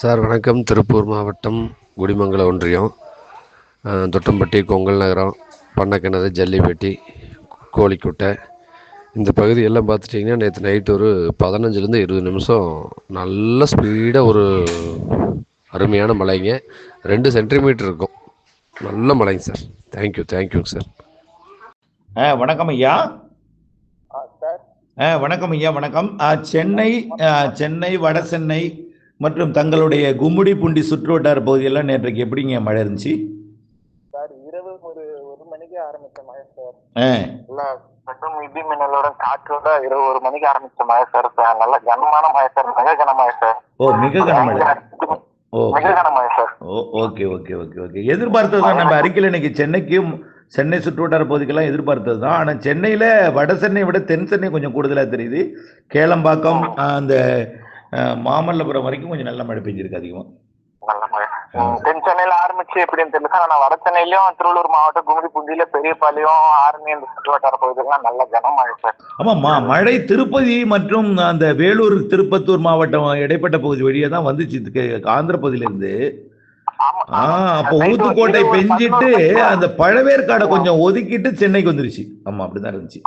Sir வணக்கம். திருப்பூர் மாவட்டம் குடிமங்கலம் ஒன்றியம், தொட்டம்பட்டி, கொங்கல் நகரம், பண்ணக்கிணறு, ஜல்லிப்பட்டி, கோழிக்குட்டை இந்த பகுதியெல்லாம் பார்த்துட்டிங்கன்னா நேற்று நைட்டு ஒரு 15-20 நிமிஷம் நல்ல ஸ்பீடாக ஒரு அருமையான மழைங்க. 2 சென்டிமீட்டர் இருக்கும். நல்ல மழைங்க சார். தேங்க்யூங்க சார். வணக்கம் ஐயா. வணக்கம் ஐயா. வணக்கம். சென்னை வட சென்னை மற்றும் தங்களுடைய கும்முடி பூண்டி சுற்றுவட்டார பகுதியெல்லாம் நேற்றைக்கு எப்படிங்க மழை இருந்துச்சு சார்? இரவு ஒரு மணிக்கு ஆரம்பிச்ச மழை சார். கடும் இடி மின்னலோட காற்றோட இரவு 1 மணிக்கு ஆரம்பிச்ச மழை சார். நல்ல கனமான மழை சார். மிக கனமழை சார். மிக கனமழை. மிக கனமழை சார். ஓகே. எதிர்பார்த்ததுதான். நம்ம அறிக்கையில் இன்னைக்கு சென்னை சுற்றுவட்டார பகுதிக்கெல்லாம் எதிர்பார்த்தது தான். ஆனால் சென்னையில் வட சென்னை விட தென் சென்னை கொஞ்சம் கூடுதலாக தெரியுது. கேளம்பாக்கம், அந்த மாமல்லபுரம் வரைக்கும் கொஞ்சம் நல்ல மழை பெஞ்சிருக்கு அதிகமாக. நல்ல மழை தென் சென்னையில ஆரம்பிச்சு எப்படின்னு தெரியல சார். ஆனால் வட சென்னையிலயும் திருவள்ளூர் மாவட்டம் குமரி புந்தியில பெரியபாளையம், ஆரணி இந்த சுற்றுவட்டார பகுதிகள்லாம் நல்ல கனமழை சார். ஆமா, மழை திருப்பதி மற்றும் அந்த வேலூர் திருப்பத்தூர் மாவட்டம் இடைப்பட்ட பகுதி வழியா தான் வந்துச்சு ஆந்திர பகுதியிலிருந்து. அப்போ ஊத்துக்கோட்டை பெஞ்சிட்டு அந்த பழவேற்காடை கொஞ்சம் ஒதுக்கிட்டு சென்னைக்கு வந்துருச்சு. ஆமா, அப்படிதான் இருந்துச்சு.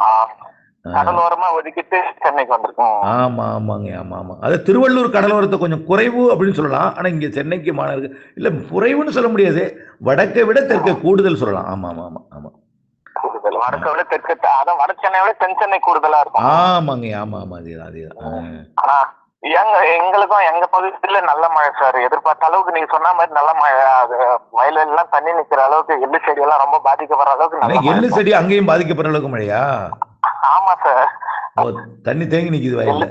கடலோரமா ஒதுக்கிட்டு சென்னைக்கு வந்திருக்கோம். ஆமாங்க. அது திருவள்ளூர் கடலோரத்தை கொஞ்சம் குறைவு அப்படின்னு சொல்லலாம். ஆனா இங்க சென்னைக்கு மாணவர்கள் இல்ல, குறைவுன்னு சொல்ல முடியாது. வடக்கை விட தெற்கை கூடுதல் சொல்லலாம். ஆமா. கூடுதல் வடக்கை விட தெற்கு, அதான் வட சென்னை விட தென் சென்னை கூடுதலா இருக்கும். ஆமா. அதேதான். ஆனா எங்களுக்கும் எங்க பகுதியில நல்ல மழை சார். எதிர்பார்த்த அளவுக்கு நீங்க சொன்ன மாதிரி நல்ல மழை. அது வயல்வெளி எல்லாம் தண்ணி நிக்கிற அளவுக்கு, எள்ளு செடி எல்லாம் ரொம்ப பாதிக்கப்படுற அளவுக்கு. எள்ளு செடி அங்கேயும் பாதிக்கப்படுற அளவுக்கு மழையா? ஆமா சார். தண்ணி தேங்கி நிக்குது வயல்ல.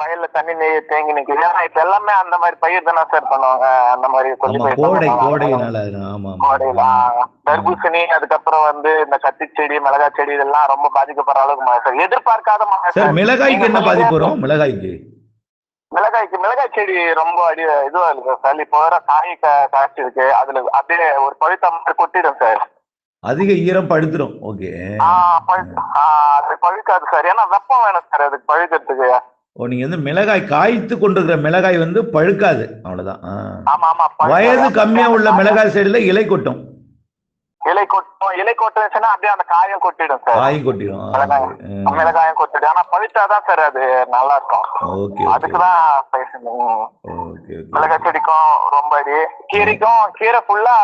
வயல்ல தண்ணி தேங்கி நிக்குது. ஏன்னா இப்ப எல்லாமே அந்த மாதிரி பயிர் தானே சார் பண்ணுவாங்க. அந்த மாதிரி கோடைனால. கோடையில தர்பூசணி, அதுக்கப்புறம் இந்த கத்தி செடி, மிளகாய் செடி இதெல்லாம் ரொம்ப பாதிக்கப்படுற அளவுக்கு மழை சார். எதிர்பார்க்காத மழை சார். மிளகாய்க்கு என்ன பாதிப்பு வரும்? மிளகாய் செடி ரொம்ப இதுவா இருக்கு சார். இப்போ வர காய் காய்ச்சி இருக்கு. அதுல அப்படியே ஒரு பழுத்த மாதிரி கொட்டிடும் சார். அதிக ஈரம் பழுத்துரும். ஓகே. அது பழுக்காது சார். ஏன்னா வெப்பம் வேணும் சார் அதுக்கு பழுக்கிறதுக்கு. நீங்க மிளகாய் காய்த்து கொண்டிருக்கிற மிளகாய் பழுக்காது, அவ்வளவுதான். ஆமா. வயது கம்மியா உள்ள மிளகாய் சைடுல இலை கொட்டும். இலை கொட்டுச்சுன்னா அப்படியே அந்த காயம் கொட்டிடும் சார். மிளகாயம் கொட்டிடும். ஆனா பழுத்தாதான் சார் அது நல்லா இருக்கும். அதுக்குதான் மிளகாய் செடிக்கும் ரொம்ப கீரைக்கும். கீரை ஃபுல்லா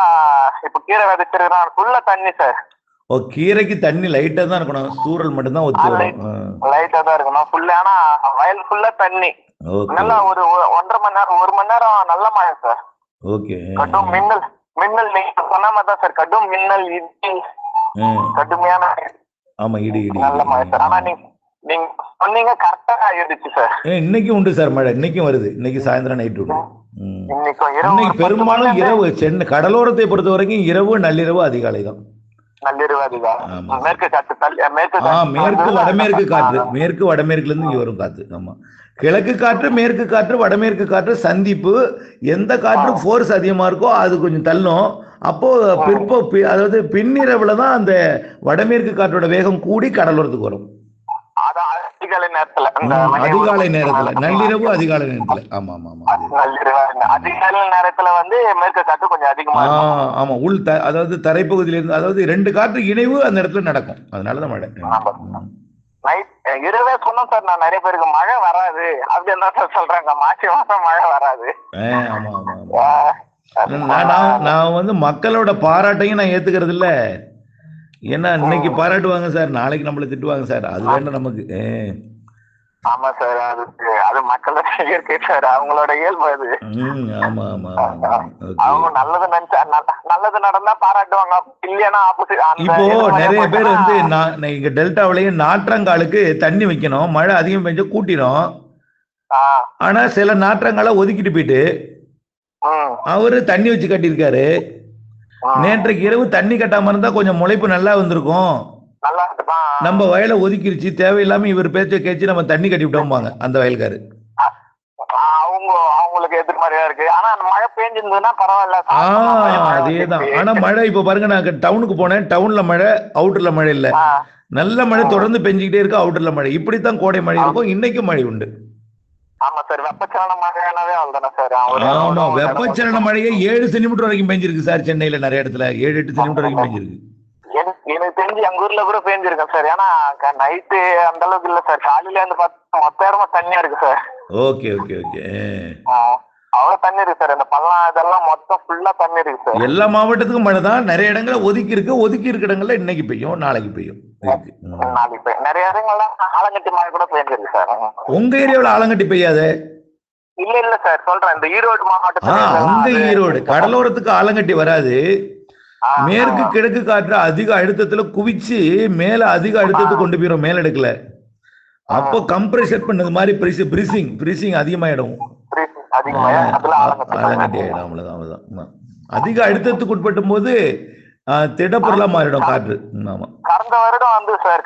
இப்ப கீரை விதைச்சிருக்கான் ஃபுல்லா தண்ணி சார். கீரைக்கு தண்ணி லைட்டா தான் இருக்கணும். சூரல் மட்டும் தான் ஒத்து வரும். லைட்டா தான் இருக்கணும் ஃபுல்லா. ஆனா வயல் ஃபுல்லா தண்ணி. நல்லா ஒரு 1.5 மணி நேரம் 1 மணி நேரம் நல்ல மழை சார். ஓகே. கடும் மின்னல் நீங்க சொன்ன மாதிரி தான் சார். கடும் மின்னல், இடி, கடுமையான இடி நல்ல மழை சார். ஆனா நீங்க சொன்னீங்க கரெக்டா ஆயிடுச்சு சார். இன்னைக்கும் உண்டு சார் மழை. இன்னைக்கும் வருது. இன்னைக்கு சாயந்தரம் நைட்டு உண்டு. இன்னைக்கு பெரும்பாலும் இரவு. சென்னை கடலோரத்தை பொறுத்த வரைக்கும் இரவு, நள்ளிரவு, அதிகாலை தான். மேற்கு வடமேற்கு காற்று. மேற்கு வடமேற்குல இருந்து இங்க வரும் காத்து. ஆமா, கிழக்கு காற்று, மேற்கு காற்று, வடமேற்கு காற்று சந்திப்பு. எந்த காற்று ஃபோர்ஸ் அதிகமா இருக்கோ அது கொஞ்சம் தள்ளும். அப்போ அதாவது பின்னிரவுல தான் அந்த வடமேற்கு காற்றோட வேகம் கூடி கடலோரத்துக்கு வரும். அதிகாலை நேரத்துல, நள்ளிரவு அதிகாலை நேரத்துல. ஆமா. அதிகாலை நேரத்துல மேற்கு காற்று கொஞ்சம் அதிகமா. ஆமா, அதாவது தரைப்பகுதியில இருந்து, அதாவது 2 காற்று இணைவு அந்த இடத்துல நடக்கும். அதனாலதான் மழை. இரவே சொன்னோம் சார். நான் நிறைய பேருக்கு மழை வராது அப்படின்னு தான் சொல்றாங்க. மார்ச் மாசம் மழை வராது. நான் மக்களோட பாராட்டையும் நான் ஏத்துக்கிறது இல்ல. ஏன்னா இன்னைக்கு பாராட்டுவாங்க சார், நாளைக்கு நம்மள திட்டுவாங்க சார். அது வேண்டாம் நமக்கு. ஆமா சார். அது மக்களோட இயற்கை சார். அவங்களோட இயல்பு அது. அவங்க நல்லது நினைச்சா, நல்லது நடந்தா பாராட்டுவாங்க. இல்லையா ஆப்போசிட். இப்போ நிறைய பேர் இங்க டெல்டாவிலேயே நாற்றங்காலுக்கு தண்ணி வைக்கணும். மழை அதிகம் பெஞ்சா கூட்டிடும். ஆனா சில நாற்றங்கால ஒதுக்கிட்டு போயிட்டு அவரு தண்ணி வச்சு கட்டியிருக்காரு. நேற்றைக்கு இரவு தண்ணி கட்டாம இருந்தா கொஞ்சம் முளைப்பு நல்லா வந்திருக்கும். நம்ம வயலை ஒதுக்கிருச்சு, தேவையில்லாம இவர் பேச்ச கேச்சு நம்ம தண்ணி கட்டி விட்டோம்பாங்க அந்த வயல்காரு. அவங்களுக்கு எதிர்மறையா இருக்கு. ஆனா மழை பெஞ்சிருந்ததுன்னா பரவாயில்ல. அதேதான். ஆனா மழை இப்ப பாருங்க, நான் டவுனுக்கு போனேன். டவுன்ல மழை, அவுட்டர்ல மழை இல்ல. நல்ல மழை தொடர்ந்து பெஞ்சுக்கிட்டே இருக்கு. அவுட்டர்ல மழை. இப்படித்தான் கோடை மழை இருக்கும். இன்னைக்கும் மழை உண்டு. ஆமா சார், வெப்பச்சலன மழையானவே அவ்வளவுதானே சார். ஆமா, வெப்பச்சலன மழையே 7 சென்டிமீட்டர் வரைக்கும் பெஞ்சிருக்கு சார். சென்னையில நிறைய இடத்துல 7-8 சென்டிமீட்டர் வரைக்கும் பெஞ்சிருக்கு. எனக்கு தெரிஞ்சு எங்க ஊர்ல கூட பேஞ்சிருக்கேன் சார். ஏன்னா நைட்டு அந்த அளவுக்கு இல்ல சார், காலையில இருந்து பார்த்தா மொத்த இடமா தண்ணியா இருக்கு சார். Okay okay okay. அவ்வளவு தண்ணி இருக்கு சார். இந்த பள்ளம் இதெல்லாம் மொத்தம் ஃபுல்லா தண்ணி இருக்கு சார். எல்லா மாவட்டத்துக்கும் மழை தான். நிறைய இடங்கள ஒதுக்கி இருக்கு. ஒதுக்கி இருக்க இடங்கள்ல இன்னைக்கு பெய்யும், நாளைக்கு பெய்யும். நாளைக்கு நிறைய இடங்கள்ல ஆலங்கட்டி மழை கூட பெய்ஞ்சிருக்கு சார். உங்க ஏரியாவில் ஆலங்கட்டி பெய்யாது? இல்ல இல்ல சார், சொல்றேன் இந்த ஈரோடு மாவட்டத்துல. அங்க ஈரோடு கடலோரத்துக்கு ஆலங்கட்டி வராது. மேற்கு கிழக்கு காற்று அதிக அழுத்தத்துல குவிச்சு மேல அதிக அழுத்தத்தை கொண்டு போயிடும் மேலடுக்குல. அப்போ கம்ப்ரெஷர் பண்ணது மாதிரி பிரீசிங் அதிகமாயிடும். ஆலங்கட்டி ஆயிடும். அவ்வளவுதான். அதிக அழுத்தத்துக்கு உட்பட்டும் போது திடப்பொருளா மாறிடும் காற்று. ஆமா, கடந்த வருடம் வந்து சார்,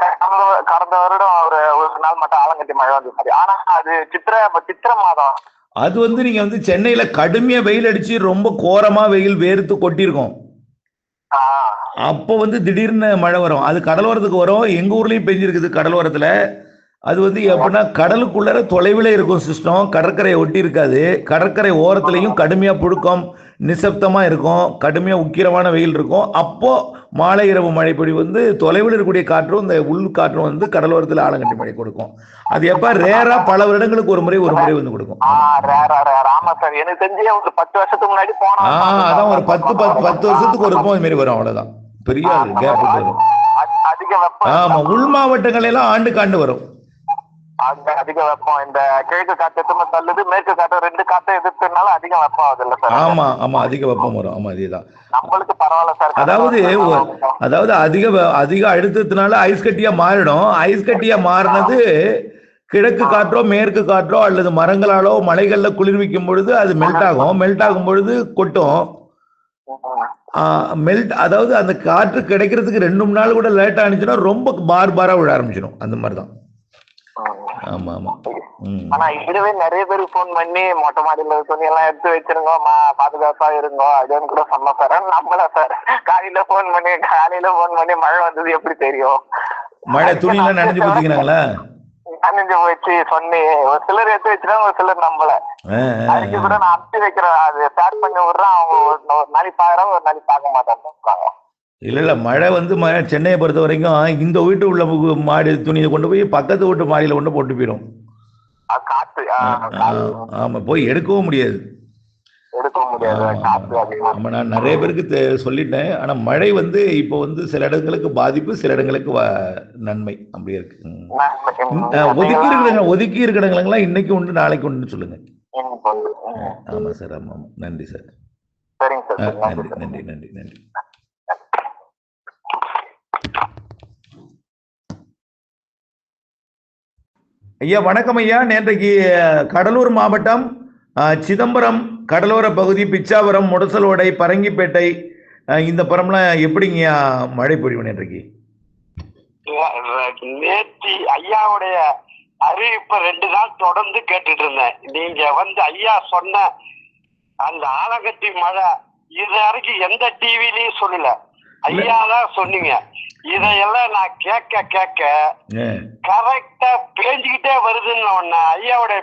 கடந்த வருடம் ஒரு நாள் மட்டும் ஆலங்கட்டி மழை வந்து சார். ஆனா அது சித்திர மாதம். அது வந்து நீங்க வந்து சென்னையில கடுமையா வெயில் அடிச்சு ரொம்ப கோரமா வெயில் வேர்த்து கொட்டிருக்கும். அப்போ வந்து திடீர்னு மழை வரும். அது கடலோரத்துக்கு வரும். எங்க ஊர்லயும் பெஞ்சிருக்குது கடலோரத்துல. அது வந்து எப்படின்னா கடலுக்குள்ள தொலைவில் இருக்கும் சிஸ்டம், கடற்கரையை ஒட்டி இருக்காது. கடற்கரை ஓரத்துலையும் கடுமையா புழுக்கம், நிசப்தமா இருக்கும், கடுமையா உக்கிரமான வெயில் இருக்கும். அப்போ மாலை இரவு மழைப்பொழி வந்து தொலைவில் இருக்கக்கூடிய காற்றும் இந்த உள் காற்றும் வந்து கடலோரத்துல ஆலங்கட்டி மழை கொடுக்கும். அது எப்ப ரேரா பல வருடங்களுக்கு ஒரு முறை வந்து கொடுக்கும். ஆமா சார், எனக்கு தெரிஞ்சு ஒரு 10 வருஷத்துக்கு முன்னாடி போனா அதான் ஒரு 10 வருஷத்துக்கு ஒரு அது மாதிரி வரும். அவ்வளவுதான், பெரிய கேப் வரும். ஆமா, உள் மாவட்டங்கள் எல்லாம் ஆண்டுக்கு ஆண்டு வரும். அதிக வெப்பம். இந்த கிழக்கு காற்று எத்தனை தள்ளுது, மேற்கு காற்று 2 காற்றை எதிர்த்துனால அதிக வெப்பம் ஆகுது இல்ல சார்? ஆமா அதிக வெப்பம் வரும். ஆமா, அதேதான். நம்மளுக்கு பரவாயில்ல சார். அதாவது அதிக அழுத்தத்தினால ஐஸ் கட்டியா மாறிடும். ஐஸ் கட்டியா மாறினது கிழக்கு காற்றோ மேற்கு காற்றோ அல்லது மரங்களாலோ மலைகள்ல குளிர்விக்கும் பொழுது அது மெல்ட் ஆகும் பொழுது கொட்டும். அதாவது அந்த காற்று கிடைக்கிறதுக்கு 2-3 நாள் கூட லேட் ஆனிச்சுன்னா ரொம்ப பாரா விழ ஆரம்பிச்சிடும். அந்த மாதிரிதான். ஆமா. ஆனா இதுவே நிறைய பேருக்கு போன் பண்ணி மொட்டை மாடியில துணி எல்லாம் எடுத்து வச்சிருங்க, பாதுகாப்பா இருங்கோ அதுன்னு கூட சொன்ன சார். நம்மள சார் காலையில போன் பண்ணி மழை வந்தது எப்படி தெரியும்? மழை துணி எல்லாம் நனைஞ்சு போச்சுக்கிறாங்களா? நனைஞ்சு போச்சு சொன்னி. ஒரு சிலர் எடுத்து வச்சிருக்காங்க, ஒரு சிலர் நம்பல. அதுக்கு கூட நான் அனுப்பி வைக்கிறேன், அது ஸ்டார்ட் பண்ணி விடுறேன். அவங்க ஒரு நாளைக்கு பாக்குறாங்க, ஒரு நாளைக்கு பார்க்க மாட்டாங்க. இல்ல மழை வந்து சென்னையை பொறுத்த வரைக்கும் இந்த வீட்டு உள்ள மாடி துணியை கொண்டு போய் பக்கத்து வீட்டு மாடியில கொண்டு போட்டு போயிடும். ஆமா, போய் எடுக்கவும் முடியாது. ஆமா, நான் நிறைய பேருக்கு சொல்லிட்டேன். ஆனா மழை வந்து இப்போ வந்து சில இடங்களுக்கு பாதிப்பு, சில இடங்களுக்கு நன்மை அப்படி இருக்கு. ஒதுக்கி இருக்கிற இடங்களெல்லாம் இன்னைக்கு உண்டு நாளைக்கு உண்டுன்னு சொல்லுங்க. ஆமா சார். ஆமா, நன்றி சார். நன்றி. ஐயா வணக்கம் ஐயா. நேற்றைக்கு கடலூர் மாவட்டம் சிதம்பரம் கடலோர பகுதி, பிச்சாவரம், முடசலோடை, பரங்கிப்பேட்டை இந்த புறம்லாம் எப்படிங்க மழை பொழிவு நேற்றைக்கு? நேற்று ஐயாவுடைய அறிவிப்பை 2 நாள் தொடர்ந்து கேட்டுட்டு இருந்தேன். நீங்க வந்து ஐயா சொன்ன அந்த ஆலங்கட்டி மழை இது வரைக்கும் எந்த டிவிலையும் சொல்லல, ஐயா தான் சொன்னீங்க. இதையெல்லாம் நான் கேட்க கரெக்டா பேஞ்சுக்கிட்டே வருதுன்னு ஒண்ணு ஐயாவுடைய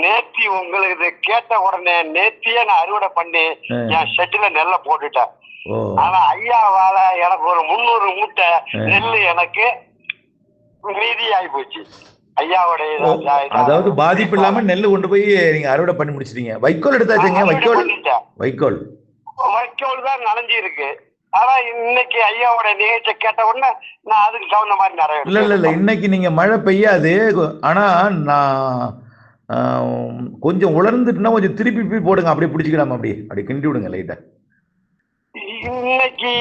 நேத்தி உங்களுக்கு கேட்ட உடனே நேத்தியே நான் அறுவடை பண்ணி என் ஷெட்ல நெல்ல போட்டுட்டேன். ஆனா ஐயாவால எனக்கு ஒரு 300 மூட்டை நெல்லு எனக்கு மீதி ஆகி போச்சு. ஐயாவுடைய அதாவது பாதிப்பு இல்லாம நெல்லு கொண்டு போய் நீங்க அறுவடை பண்ணி முடிச்சிட்டீங்க. வைக்கோல் எடுத்தாச்சுங்க? வைக்கோல் தான் நனைஞ்சு இருக்கு. ஆனா இன்னைக்கு ஐயாவோட நிகழ்ச்சியை கேட்ட உடனே நான் அதுக்கு தகுந்த மாதிரி நிறைய இல்ல இன்னைக்கு நீங்க மழை பெய்யாது. ஆனா நான் கொஞ்சம் உலர்ந்துட்டுனா கொஞ்சம் திருப்பி போடுங்க, அப்படியே பிடிச்சிக்கலாம், அப்படி கிண்டி விடுங்க லைட்டா. இன்னைக்கு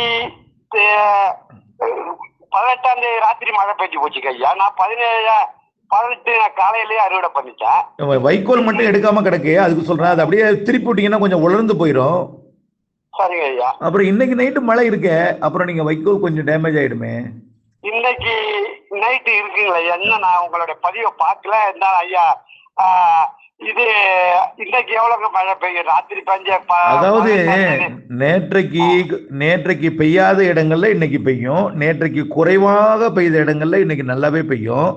18ஆம் தேதி ராத்திரி மழை பெய்ஞ்சு போச்சுங்க ஐயா. நான் 18 நான் காலையிலேயே அறுவடை பண்ணிட்டேன். வைக்கோல் மட்டும் எடுக்காம கிடக்கு, அதுக்கு சொல்றேன். அது அப்படியே திருப்பி விட்டீங்கன்னா கொஞ்சம் உலர்ந்து போயிடும். சரிங்க ஐயா. அப்புறம் இன்னைக்கு நைட்டு மழை இருக்கு, அப்புறம் நீங்க வைக்கோல் கொஞ்சம் டேமேஜ் ஆயிடுமே. இன்னைக்கு நைட்டு இருக்குங்களா ஐயா? இன்னும் நான் உங்களுடைய பதிவை பார்க்கல. இருந்தாலும் ஐயா இது இன்னைக்கு எவ்வளவு மழை பெய்யும்? ராத்திரி அதாவது நேற்றைக்கு பெய்யாத இடங்கள்ல இன்னைக்கு பெய்யும், நேற்றைக்கு குறைவாக பெய்த இடங்கள்ல இன்னைக்கு நல்லாவே பெய்யும்.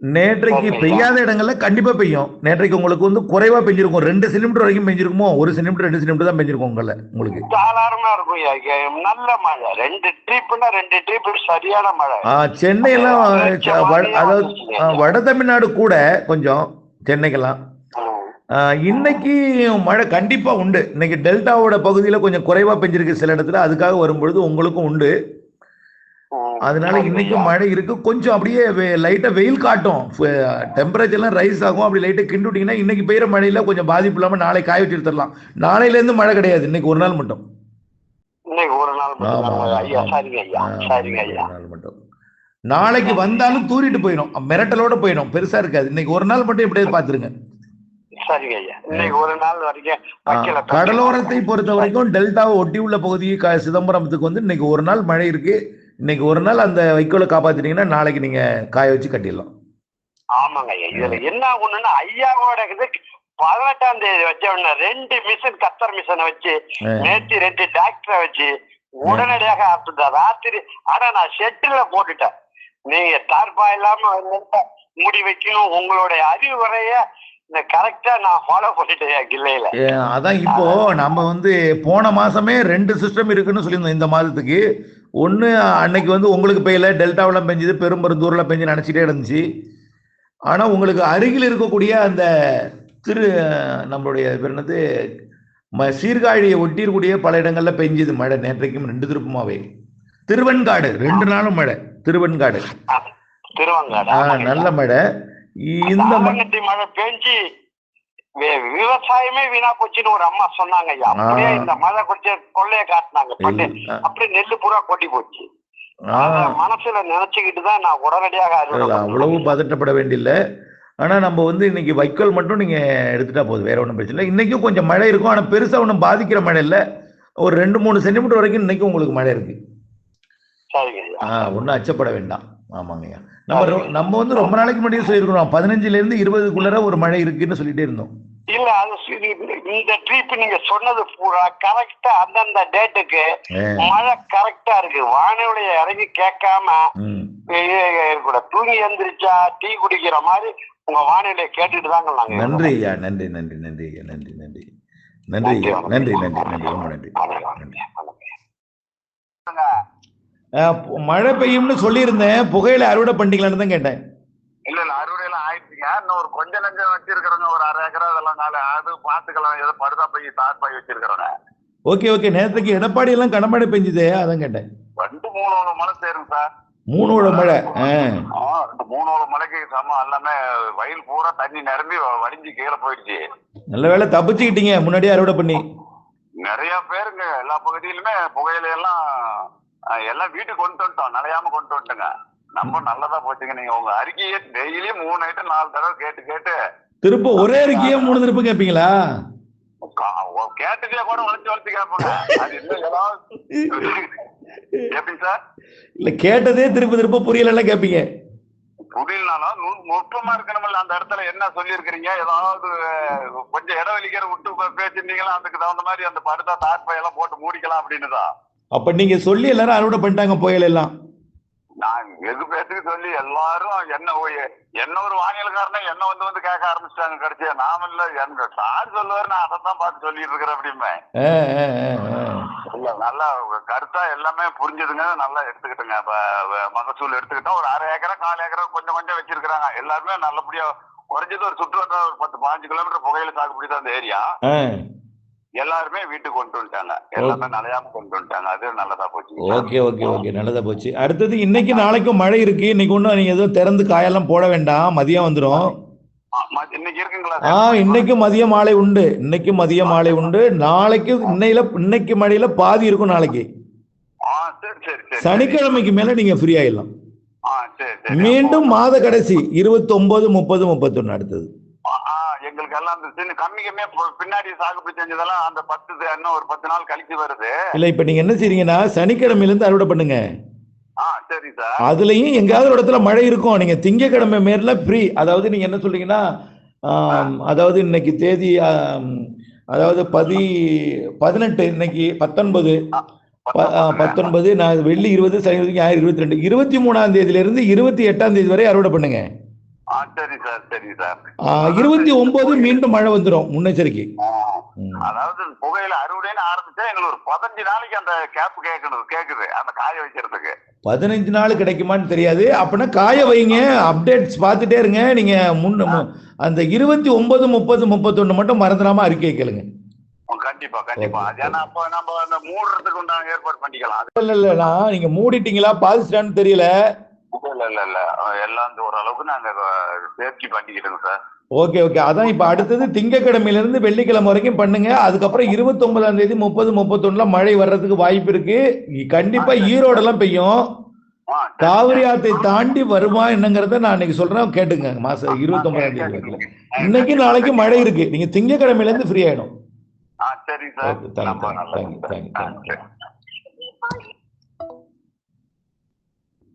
நேற்றைக்கு பெய்யாத இடங்கள்ல கண்டிப்பா பெய்யும். நேற்றைக்கு உங்களுக்கு வந்து குறைவா பெஞ்சிருக்கும். 2 சென்டிமீட்டர் வரைக்கும் பெஞ்சிருக்குமோ? 1 சென்டிமீட்டர் 2 சென்டிமீட்டர் தான் பெஞ்சிருக்கும் உங்களுக்கு. சாதாரணமா இருக்கும். நல்ல மழை. 2 ட்ரிப்னா 2 ட்ரிப் சரியான மழை. சென்னை எல்லாம் அதாவது வட தமிழ்நாடு கூட கொஞ்சம் சென்னைக்கெல்லாம் இன்னைக்கு மழை கண்டிப்பா உண்டு. இன்னைக்கு டெல்டாவோட பகுதியில கொஞ்சம் குறைவா பெஞ்சிருக்கு சில இடத்துல. அதுக்காக வரும்பொழுது உங்களுக்கும் உண்டு. அதனால இன்னைக்கும் மழை இருக்கு. கொஞ்சம் அப்படியே லைட்டா வெயில் காட்டும். டெம்பரேச்சர்லாம் ரைஸ் ஆகும். அப்படி லைட்டா கிண்டுட்டீங்கன்னா இன்னைக்கு பெய்யற மழையில கொஞ்சம் பாதிப்பு இல்லாம நாளை காய வச்சு எடுத்துடலாம். நாளையில இருந்து மழை கிடையாது. இன்னைக்கு ஒரு நாள் மட்டும். நாளைக்கு வந்தாலும் தூரிட்டு போயிடும். மிரட்டலோட போயிடும். பெருசா இருக்காது. இன்னைக்கு ஒரு நாள் மட்டும் எப்படியாவது பாத்துருங்க. கடலோரத்தை பொறுத்த வரைக்கும் டெல்டாவை ஒட்டி உள்ள பகுதி சிதம்பரத்துக்கு வந்து இன்னைக்கு ஒரு நாள் மழை இருக்கு. இன்னைக்கு ஒரு நாள் அந்த வைக்கோலை காப்பாத்திட்டீங்கன்னா நாளைக்கு நீங்க காய வச்சு கட்டிடலாம். ஆமாங்க ஐயா. இதுல என்ன ஒண்ணுன்னா ஐயாவோட 18ஆம் தேதி வச்ச 2 மிஷின் கத்தர் மிஷினை வச்சு நேற்று 2 டாக்டரை வச்சு உடனடியாக ராத்திரி. ஆனா நான் ஷெட்டில் போட்டுட்டேன். நீங்க தார்பா இல்லாம மூடி வைக்கணும். உங்களுடைய அறிவுரைய கரெக்டா நான் ஃபாலோ பண்ணிட்டேன் கில்லையில. அதான் இப்போ நம்ம வந்து போன மாசமே 2 சிஸ்டம் இருக்குன்னு சொல்லியிருந்தோம் இந்த மாதத்துக்கு. ஒன்று அன்னைக்கு வந்து உங்களுக்கு பெய்யல, டெல்டாவில் பெஞ்சது, பெரும்பெருந்தூரில் பெஞ்சு நினச்சிட்டே இருந்துச்சு. ஆனால் உங்களுக்கு அருகில் இருக்கக்கூடிய அந்த நம்மளுடைய என்னது சீர்காழியை ஒட்டியிருக்கூடிய பல இடங்கள்ல பெஞ்சுது மழை. நேற்றைக்கும் 2 திருப்பமாவே. திருவெண்காடு 2 நாளும் மழை. திருவெண்காடு நல்ல மழை. இந்த மழை பெஞ்சு விவசாயமே வீணா போச்சுன்னு ஒரு அம்மா சொன்னாங்க. அப்படியே இந்த மழை கொஞ்சம் கொள்ளைய காட்டினாங்க. அப்படியே நெல்லு பூரா கொட்டி போச்சு. மனசுல நினைச்சுக்கிட்டு தான் நான் உடனடியாக அவ்வளவு பதட்டப்பட வேண்டியில்லை. ஆனா நம்ம வந்து இன்னைக்கு வைக்கோல் மட்டும் நீங்க எடுத்துட்டா போதும். வேற ஒன்றும் பிரச்சனை இல்லை. இன்னைக்கும் கொஞ்சம் மழை இருக்கும். ஆனா பெருசா ஒன்றும் பாதிக்கிற மழை இல்லை. ஒரு 2-3 சென்டிமீட்டர் வரைக்கும் இன்னைக்கும் உங்களுக்கு மழை இருக்கு. ஒன்றும் அச்சப்பட வேண்டாம். ஆமாங்கய்யா. நம்ம வந்து ரொம்ப நாளைக்கு முன்னாடியே சொல்லியிருக்கிறோம். 15ல இருந்து 20க்குள்ள ஒரு மழை இருக்குன்னு சொல்லிட்டே இருந்தோம். இல்ல அது இந்த ட்ரிப் நீங்க சொன்னது பூரா கரெக்டா அந்தந்த டேட்டுக்கு மழை கரெக்டா இருக்கு. வானிலையை இறங்கி கேட்காம தூங்கி எந்திரிச்சா டீ குடிக்கிற மாதிரி உங்க வானிலையை கேட்டுட்டு தாங்க நாங்க. நன்றி ஐயா. நன்றி நன்றி நன்றி ஐயா. நன்றி நன்றி நன்றி நன்றி நன்றி நன்றி ரொம்ப நன்றி. மழை பெய்யும்னு சொல்லியிருந்தேன். புகையில அறுவடை பண்ணிக்கலான்னு தான் கேட்டேன். இல்ல அறுவடை எல்லாம் ஆயிடுச்சுங்க. இன்னும் ஒரு கொஞ்சம் நஞ்சம் வச்சிருக்கிறோங்க. ஒரு 1/2 ஏக்கரா அதெல்லாம் அது பாத்துக்கலாம். ஏதோ படுதா பை தார்பாய் வச்சிருக்கிறோங்க. Okay okay. நேற்றுக்கு எடப்பாடி எல்லாம் கனமழை பெஞ்சுதே, அதான் கேட்டேன். 2-3 மழை சேரும் சார். 3 மழை. 3 மழைக்கு சமம். எல்லாமே வயல் பூரா தண்ணி நிரம்பி வடிஞ்சு கீழே போயிடுச்சு. நல்ல வேலை தப்பிச்சுக்கிட்டீங்க முன்னாடியே அறுவடை பண்ணி. நிறைய பேருங்க எல்லா பகுதியிலுமே புகையில எல்லாம் வீட்டுக்கு கொண்டு வந்துட்டோம். நனையாம கொண்டு வந்துட்டோங்க. நம்ம நல்லதா போச்சுங்க. நீங்க உங்க அறிக்கையை டெய்லியும் 3 நைட்டு 4 தடவை கேட்டு திரும்ப ஒரே அறிக்கையே 3 திருப்பம் கேட்பீங்களா? கேட்டுக்கே கூட வளைச்சு கேட்பாங்க. அது இன்னும் ஏதாவது கேப்பீங்க சார்? இல்ல கேட்டதே திரும்ப புரியல கேப்பீங்க. புரியலனாலும் நுட்பமா இருக்கணும்ல. அந்த இடத்துல என்ன சொல்லி இருக்கிறீங்க, ஏதாவது கொஞ்சம் இடவெளிக்கிற விட்டு பேசிருந்தீங்களா, அதுக்கு தகுந்த மாதிரி அந்த படுத்தா தார்பாயெல்லாம் போட்டு மூடிக்கலாம் அப்படின்னு தான். அப்ப நீங்க சொல்லி எல்லாரும் அறுவடை பண்ணிட்டாங்க புயல் எல்லாம்? நான் எது பேத்துக்கு சொல்லி எல்லாரும் என்ன ஒரு வானியல்காரனே என்ன வந்து கேட்க ஆரம்பிச்சிட்டாங்க. கடைசியா நாம இல்ல எங்க சார் சொல்லுவாரு, நான் அதைத்தான் பார்த்து சொல்லிட்டு இருக்கிறேன் அப்படிமே. இல்ல நல்லா கருத்தா எல்லாமே புரிஞ்சுதுங்க. நல்லா எடுத்துக்கிட்டுங்க. இப்ப மகசூல் எடுத்துக்கிட்டோம். ஒரு 1/2 ஏக்கரா 4 ஏக்கரா கொஞ்சம் கொஞ்சம் வச்சிருக்கிறாங்க. எல்லாருமே நல்லபடியா குறைஞ்சது ஒரு சுற்றுவட்டம் ஒரு 10-15 கிலோமீட்டர் புகையில சாகுபடி தான் அந்த ஏரியா. எல்லாருமே வீட்டுக்கு கொண்டு வந்துட்டாங்க. எல்லாமே நனையாம கொண்டு வந்துட்டாங்க. அது நல்லதா போச்சு. Okay okay okay. நல்லதா போச்சு. அடுத்தது இன்னைக்கு நாளைக்கும் மழை இருக்கு. இன்னைக்கு ஒன்றும் நீங்க எதுவும் திறந்து காயெல்லாம் போட வேண்டாம். மதியம் வந்துடும். இன்னைக்கு இருக்குங்களா? இன்னைக்கு மதிய மாலை உண்டு. இன்னைக்கு மதிய மாலை உண்டு. நாளைக்கு இன்னைக்கு மழையில பாதி இருக்கும். நாளைக்கு சனிக்கிழமைக்கு மேல நீங்க ஃப்ரீ ஆயிடலாம். மீண்டும் மாத கடைசி 29, 30, 31 அடுத்தது. எங்களுக்கு எல்லாம் அந்த கம்மிக்கமே பின்னாடி சாகுபடி செஞ்சதெல்லாம் அந்த 10 இன்னும் ஒரு 10 நாள் கழிச்சு வருது. இல்ல இப்ப நீங்க என்ன செய்றீங்கன்னா சனிக்கிழமையில இருந்து அறுவடை பண்ணுங்க. சரி சார். அதுலயும் எங்கயாவது ஒரு இடத்துல மழை இருக்கும். நீங்க திங்கக்கிழமை மேல ஃப்ரீ. அதாவது நீங்க என்ன சொல்றீங்கன்னா அதாவது இன்னைக்கு தேதி அதாவது 18, இன்னைக்கு 19, நான் வெள்ளி 20, சனி ஞாயிறு 22, 23ஆம் தேதியில இருந்து 28ஆம் தேதி வரை அறுவடை பண்ணுங்க. சரி சார், சரி சார். 29 மீண்டும் மழை வந்துடும் முன்னெச்சரிக்கை. அதாவது புகையில அறுவடைன்னு ஆரம்பிச்சா எங்களுக்கு ஒரு 15 நாளைக்கு அந்த கேப் கேக்குது அந்த காய வைக்கிறதுக்கு. 15 நாள் கிடைக்குமான்னு தெரியாது. அப்படின்னா காய வைங்க, அப்டேட்ஸ் பார்த்துட்டே இருங்க. நீங்க அந்த 29, 30, 31 மட்டும் மறந்துடாம அறிக்கை கேளுங்க. கண்டிப்பா கண்டிப்பா. ஏன்னா அப்ப நம்ம அந்த மூடுறதுக்கு உண்டான ஏற்பாடு பண்ணிக்கலாம். இல்ல நீங்க மூடிட்டீங்களா பாதிச்சிட்டான்னு தெரியல. இல்ல எல்லாம் ஓரளவுக்கு நாங்க சேஃப்டி பண்ணிக்கிட்டோங்க சார். ஓகே அதான் இப்ப அடுத்தது திங்கக்கிழமையில இருந்து வெள்ளிக்கிழமை வரைக்கும் பண்ணுங்க. அதுக்கப்புறம் 29ஆம் தேதி 30, 31 மழை வர்றதுக்கு வாய்ப்பு இருக்கு. கண்டிப்பா ஈரோடெல்லாம் பெய்யும். காவிரி ஆத்தை தாண்டி வருமா என்னங்கறத நான் இன்னைக்கு சொல்றேன், கேட்டுங்க. மாசம் 29ஆம் தேதி இன்னைக்கு நாளைக்கு மழை இருக்கு. நீங்க திங்கக்கிழமையில இருந்து ஃப்ரீ ஆயிடும். சரி சார். தேங்க்யூ.